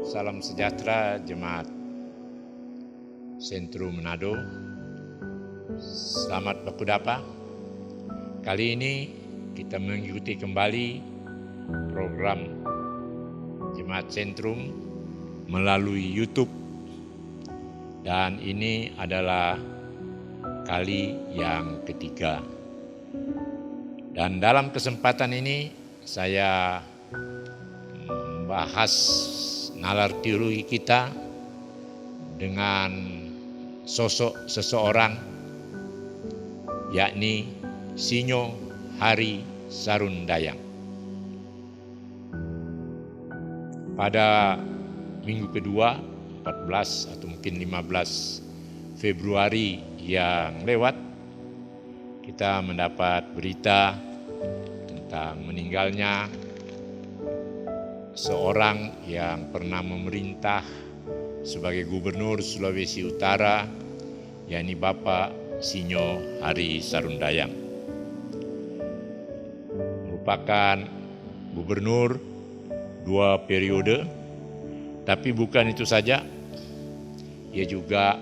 Salam sejahtera Jemaat Sentrum Manado. Selamat Bakudapa. Kali ini kita mengikuti kembali program Jemaat Sentrum melalui YouTube. Dan ini adalah kali yang ketiga. Dan dalam kesempatan ini saya membahas nalar teologi kita dengan sosok seseorang, yakni Sinyo Hari Sarundayang. Pada minggu kedua 14 atau mungkin 15 Februari yang lewat, kita mendapat berita tentang meninggalnya seorang yang pernah memerintah sebagai Gubernur Sulawesi Utara, yakni Bapak Sinyo Hari Sarundayang. Merupakan gubernur 2 periode, tapi bukan itu saja, ia juga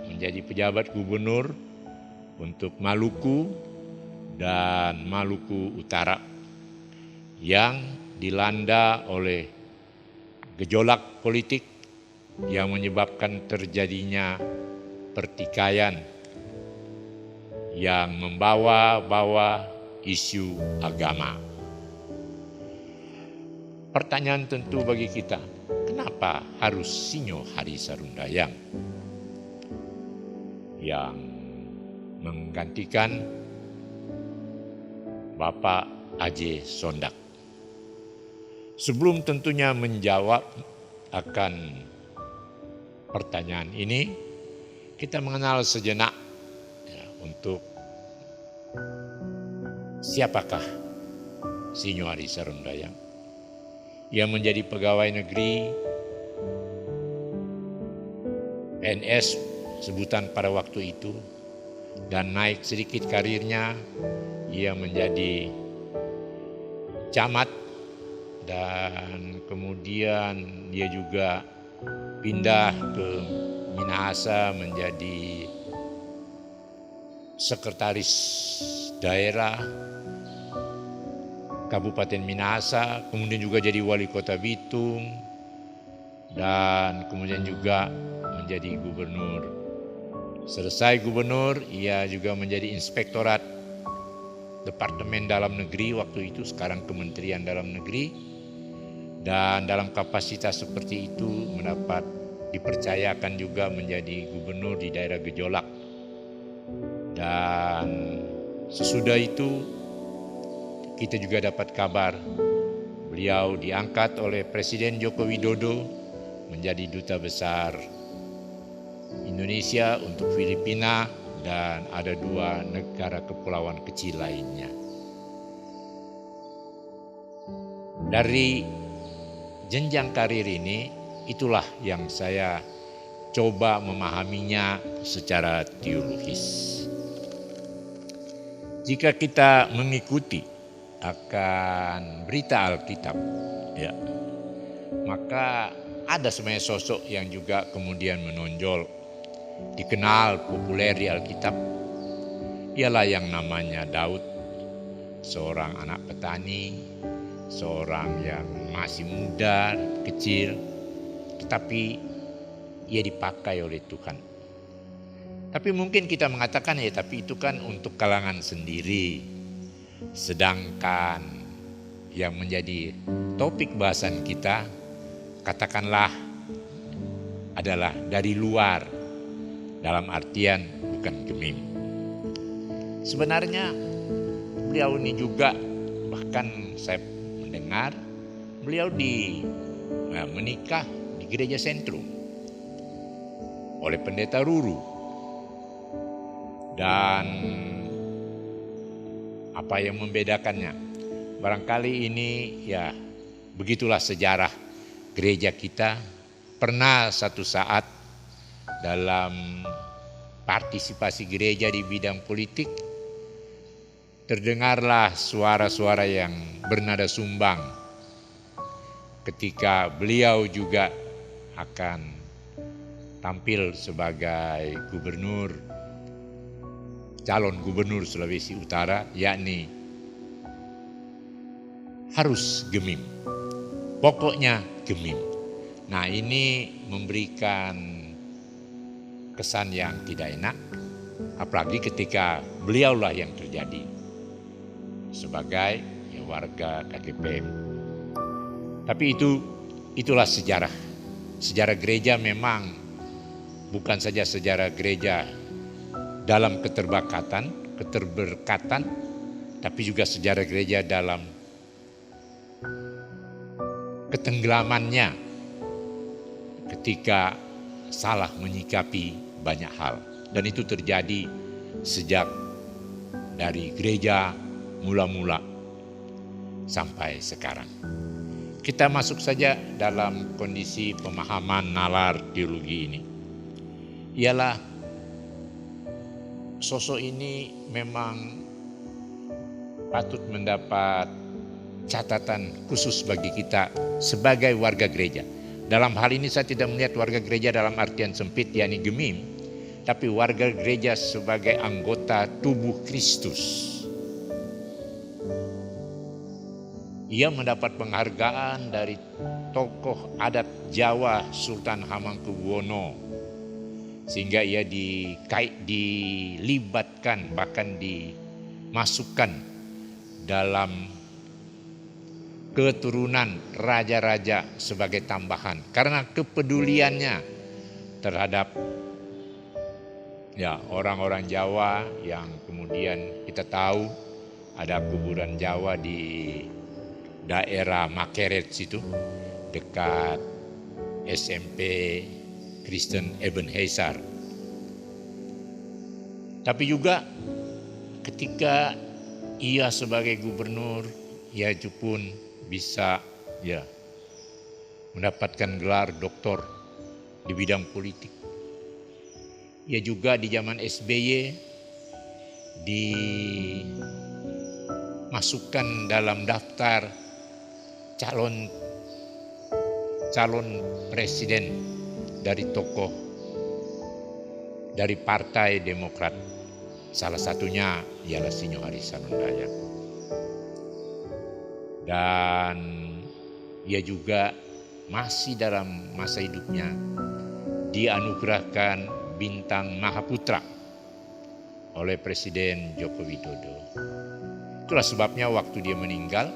menjadi pejabat gubernur untuk Maluku dan Maluku Utara yang dilanda oleh gejolak politik yang menyebabkan terjadinya pertikaian yang membawa-bawa isu agama. Pertanyaan tentu bagi kita, kenapa harus Sinyo Hari Sarundayang yang menggantikan Bapak Aje Sondak? Sebelum tentunya menjawab akan pertanyaan ini, kita mengenal sejenak untuk siapakah Sinyo Hari Sarundayang. Ia menjadi pegawai negeri PNS sebutan pada waktu itu, dan naik sedikit karirnya, ia menjadi camat. Dan kemudian dia juga pindah ke Minahasa menjadi sekretaris daerah Kabupaten Minahasa, kemudian juga jadi wali kota Bitung, dan kemudian juga menjadi gubernur. Selesai gubernur, ia juga menjadi inspektorat Departemen Dalam Negeri waktu itu, sekarang Kementerian Dalam Negeri. Dan dalam kapasitas seperti itu mendapat dipercayakan juga menjadi gubernur di daerah gejolak. Dan sesudah itu kita juga dapat kabar beliau diangkat oleh Presiden Joko Widodo menjadi duta besar Indonesia untuk Filipina dan ada 2 negara kepulauan kecil lainnya. Dari jenjang karir ini, itulah yang saya coba memahaminya secara teologis. Jika kita mengikuti akan berita Alkitab, ya, maka ada sebenarnya sosok yang juga kemudian menonjol, dikenal populer di Alkitab. Ialah yang namanya Daud, seorang anak petani, seorang yang masih muda, kecil, tetapi ia dipakai oleh Tuhan. Tapi mungkin kita mengatakan, ya tapi itu kan untuk kalangan sendiri. Sedangkan yang menjadi topik bahasan kita, katakanlah adalah dari luar, dalam artian bukan gemim. Sebenarnya beliau ini juga, bahkan saya mendengar beliau menikah di gereja Sentrum oleh pendeta Ruru. Dan apa yang membedakannya? Barangkali ini ya begitulah sejarah gereja kita. Pernah satu saat dalam partisipasi gereja di bidang politik, terdengarlah suara-suara yang bernada sumbang ketika beliau juga akan tampil sebagai calon gubernur Sulawesi Utara, yakni harus Gemim. Pokoknya Gemim. Nah, ini memberikan kesan yang tidak enak, apalagi ketika beliaulah yang terjadi sebagai warga KGPM. Tapi itulah sejarah. Sejarah gereja memang bukan saja sejarah gereja dalam keterberkatan, tapi juga sejarah gereja dalam ketenggelamannya ketika salah menyikapi banyak hal. Dan itu terjadi sejak dari gereja mula-mula sampai sekarang. Kita masuk saja dalam kondisi pemahaman nalar teologi ini. Ialah sosok ini memang patut mendapat catatan khusus bagi kita sebagai warga gereja. Dalam hal ini saya tidak melihat warga gereja dalam artian sempit, yakni Gemim, tapi warga gereja sebagai anggota tubuh Kristus. Ia mendapat penghargaan dari tokoh adat Jawa Sultan Hamengkubuwono, sehingga ia dilibatkan, bahkan dimasukkan dalam keturunan raja-raja sebagai tambahan karena kepeduliannya terhadap orang-orang Jawa yang kemudian kita tahu ada kuburan Jawa di daerah Makeret situ dekat SMP Kristen Ebenezer. Tapi juga ketika ia sebagai gubernur, ia pun bisa mendapatkan gelar doktor di bidang politik. Ia juga di zaman SBY dimasukkan dalam daftar calon presiden dari tokoh dari Partai Demokrat. Salah satunya ialah Sinyo Hari Sanundaya. Dan ia juga masih dalam masa hidupnya dianugerahkan bintang Mahaputra oleh Presiden Joko Widodo. Itulah sebabnya waktu dia meninggal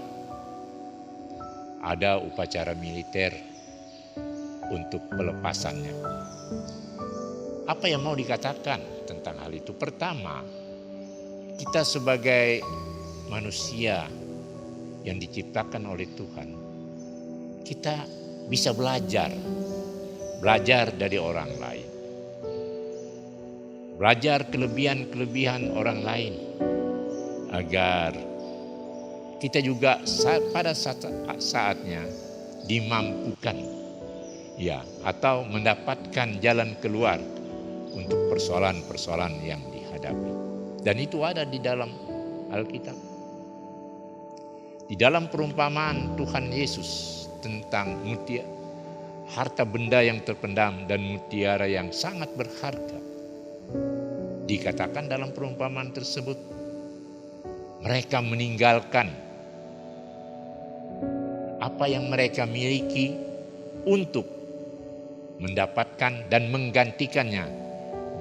ada upacara militer untuk pelepasannya. Apa yang mau dikatakan tentang hal itu? Pertama, kita sebagai manusia yang diciptakan oleh Tuhan, kita bisa belajar dari orang lain. Belajar kelebihan-kelebihan orang lain agar kita juga pada saatnya dimampukan atau mendapatkan jalan keluar untuk persoalan-persoalan yang dihadapi. Dan itu ada di dalam Alkitab. Di dalam perumpamaan Tuhan Yesus tentang harta benda yang terpendam dan mutiara yang sangat berharga, dikatakan dalam perumpamaan tersebut, mereka meninggalkan apa yang mereka miliki untuk mendapatkan dan menggantikannya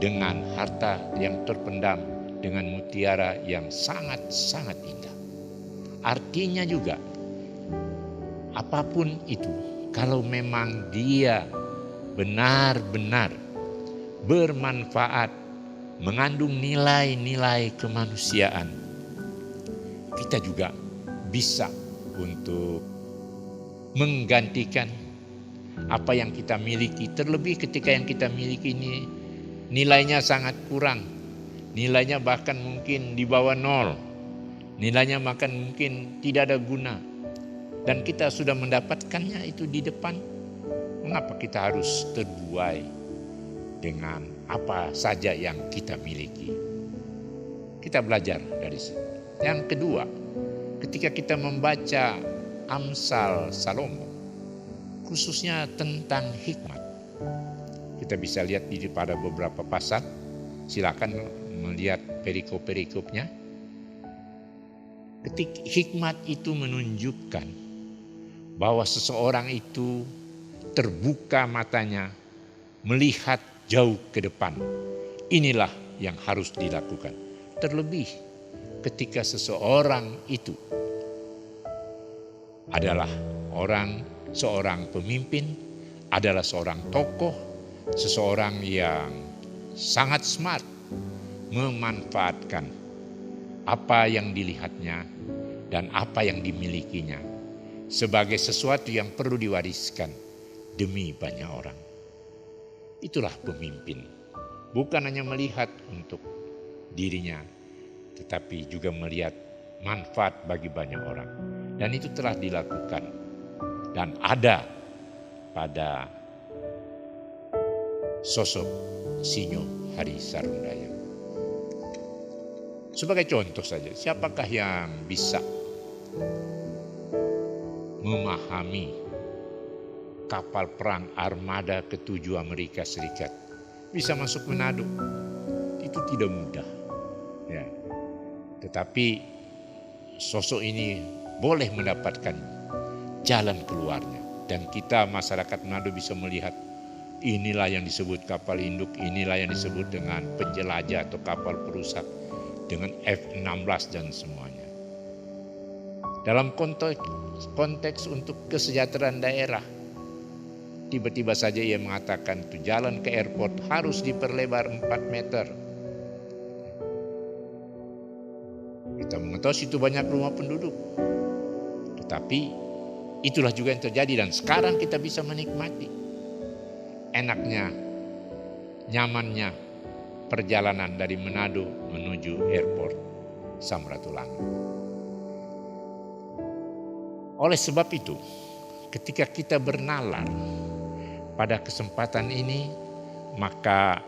dengan harta yang terpendam dengan mutiara yang sangat-sangat indah. Artinya juga, apapun itu, kalau memang dia benar-benar bermanfaat, mengandung nilai-nilai kemanusiaan, kita juga bisa untuk menggantikan apa yang kita miliki. Terlebih ketika yang kita miliki ini nilainya sangat kurang, nilainya bahkan mungkin di bawah 0, nilainya bahkan mungkin tidak ada guna, dan kita sudah mendapatkannya itu di depan. Mengapa kita harus terbuai dengan apa saja yang kita miliki? Kita belajar dari situ. Yang kedua, ketika kita membaca Amsal Salomo, khususnya tentang hikmat, Kita bisa lihat pada beberapa pasal. Silakan melihat perikop-perikopnya. Hikmat itu menunjukkan bahwa seseorang itu terbuka matanya, melihat jauh ke depan. Inilah yang harus dilakukan. Terlebih ketika seseorang itu adalah seorang pemimpin, adalah seorang tokoh, seseorang yang sangat smart memanfaatkan apa yang dilihatnya dan apa yang dimilikinya sebagai sesuatu yang perlu diwariskan demi banyak orang. Itulah pemimpin. Bukan hanya melihat untuk dirinya, tetapi juga melihat manfaat bagi banyak orang. Dan itu telah dilakukan dan ada pada sosok Sinyo Hari Sarundaya. Sebagai contoh saja, siapakah yang bisa memahami kapal perang armada ke-7 Amerika Serikat bisa masuk Manado? Itu tidak mudah. Ya. Tetapi sosok ini boleh mendapatkan jalan keluarnya. Dan kita masyarakat Manado bisa melihat inilah yang disebut kapal induk, inilah yang disebut dengan penjelajah atau kapal perusak dengan F-16 dan semuanya. Dalam konteks untuk kesejahteraan daerah, tiba-tiba saja ia mengatakan itu jalan ke airport harus diperlebar 4 meter. Kita mengetahui situ banyak rumah penduduk. Tetapi itulah juga yang terjadi dan sekarang kita bisa menikmati enaknya, nyamannya perjalanan dari Manado menuju airport Samratulangi. Oleh sebab itu, ketika kita bernalar pada kesempatan ini, maka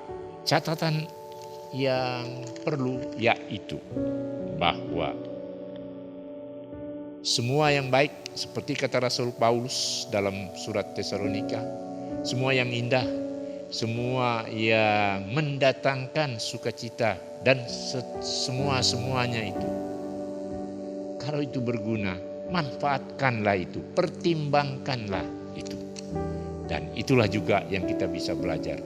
catatan yang perlu yaitu bahwa semua yang baik, seperti kata Rasul Paulus dalam surat Tesalonika, semua yang indah, semua yang mendatangkan sukacita dan semuanya itu, kalau itu berguna, manfaatkanlah itu, pertimbangkanlah itu. Dan itulah juga yang kita bisa belajar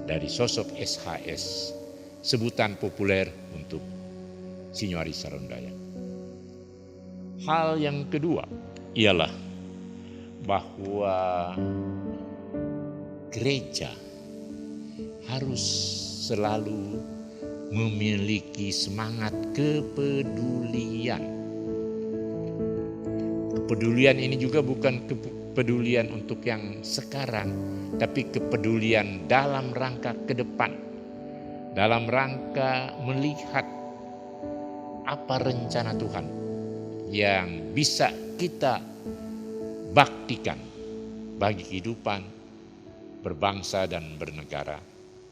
dari sosok SHS, sebutan populer untuk Sinyo Hari Sarundaya. Hal yang kedua ialah bahwa gereja harus selalu memiliki semangat kepedulian. Kepedulian ini juga bukan kepedulian untuk yang sekarang, tapi kepedulian dalam rangka ke depan, dalam rangka melihat apa rencana Tuhan yang bisa kita baktikan bagi kehidupan berbangsa dan bernegara,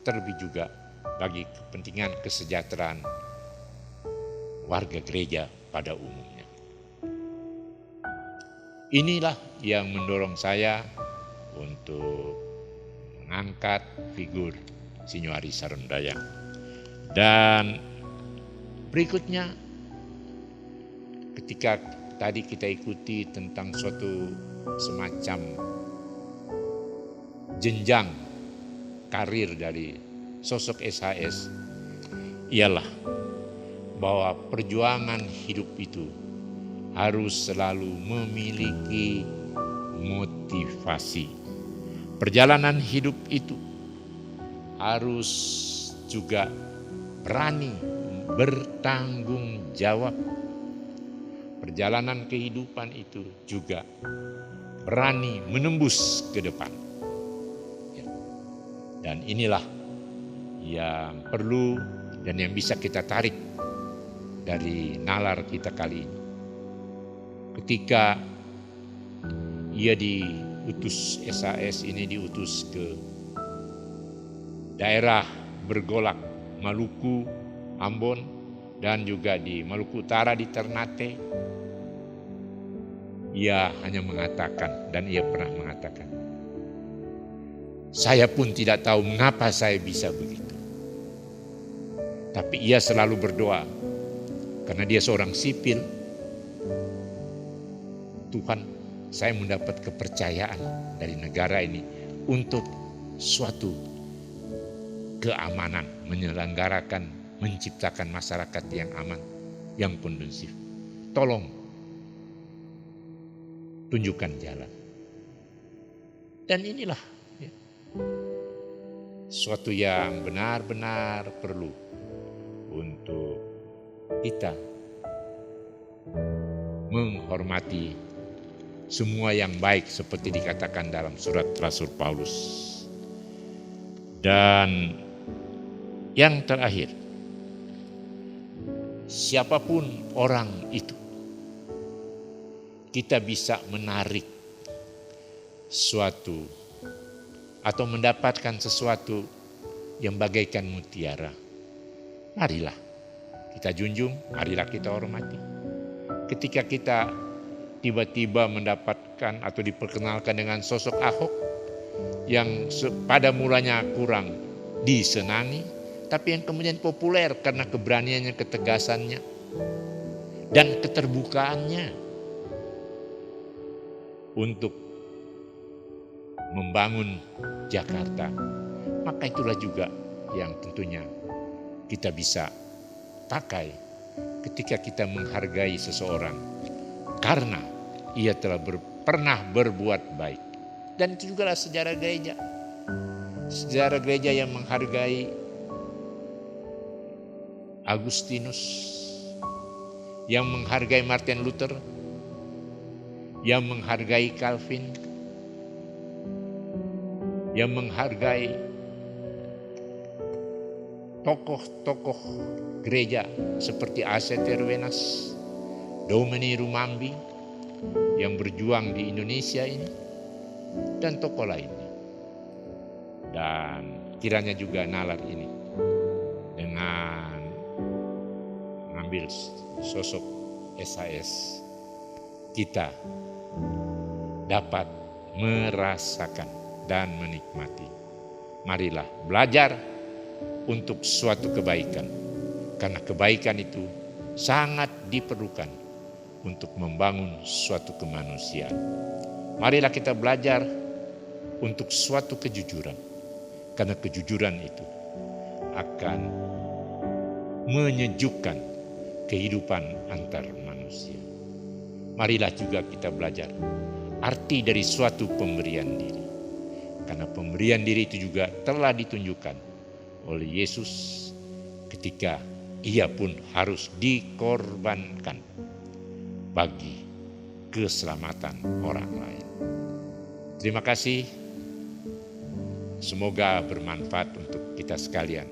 terlebih juga bagi kepentingan kesejahteraan warga gereja pada umumnya. Inilah yang mendorong saya untuk mengangkat figur Sinyo Hari Sarundaya. Dan berikutnya, ketika tadi kita ikuti tentang suatu semacam jenjang karir dari sosok SHS, ialah bahwa perjuangan hidup itu harus selalu memiliki motivasi. Perjalanan hidup itu harus juga berani bertanggung jawab. Perjalanan kehidupan itu juga berani menembus ke depan. Dan inilah yang perlu dan yang bisa kita tarik dari nalar kita kali ini. Ketika ia diutus, SHS ini diutus ke daerah bergolak Maluku, Ambon, dan juga di Maluku Utara di Ternate, ia hanya mengatakan, dan ia pernah mengatakan, Saya pun tidak tahu mengapa saya bisa begitu. Tapi ia selalu berdoa, karena dia seorang sipil. Tuhan, saya mendapat kepercayaan dari negara ini untuk suatu keamanan, menyelenggarakan, menciptakan masyarakat yang aman, yang kondusif. Tolong tunjukkan jalan. Dan inilah ya, suatu yang benar-benar perlu untuk kita menghormati semua yang baik seperti dikatakan dalam surat Rasul Paulus. Dan yang terakhir, siapapun orang itu, kita bisa menarik suatu atau mendapatkan sesuatu yang bagaikan mutiara. Marilah kita junjung, marilah kita hormati. Ketika kita tiba-tiba mendapatkan atau diperkenalkan dengan sosok Ahok yang pada mulanya kurang disenangi, tapi yang kemudian populer karena keberaniannya, ketegasannya, dan keterbukaannya untuk membangun Jakarta, maka itulah juga yang tentunya kita bisa pakai ketika kita menghargai seseorang karena ia telah pernah berbuat baik. Dan itu juga sejarah gereja. Sejarah gereja yang menghargai Agustinus, yang menghargai Martin Luther, yang menghargai Calvin, yang menghargai tokoh-tokoh gereja seperti A.C. Terwenas, Domini Rumambi yang berjuang di Indonesia ini, dan tokoh lainnya. Dan kiranya juga nalar ini dengan mengambil sosok SAS, kita dapat merasakan dan menikmati. Marilah belajar untuk suatu kebaikan, karena kebaikan itu sangat diperlukan untuk membangun suatu kemanusiaan. Marilah kita belajar untuk suatu kejujuran, karena kejujuran itu akan menyejukkan kehidupan antar manusia. Marilah juga kita belajar arti dari suatu pemberian diri, karena pemberian diri itu juga telah ditunjukkan oleh Yesus ketika ia pun harus dikorbankan bagi keselamatan orang lain. Terima kasih. Semoga bermanfaat untuk kita sekalian.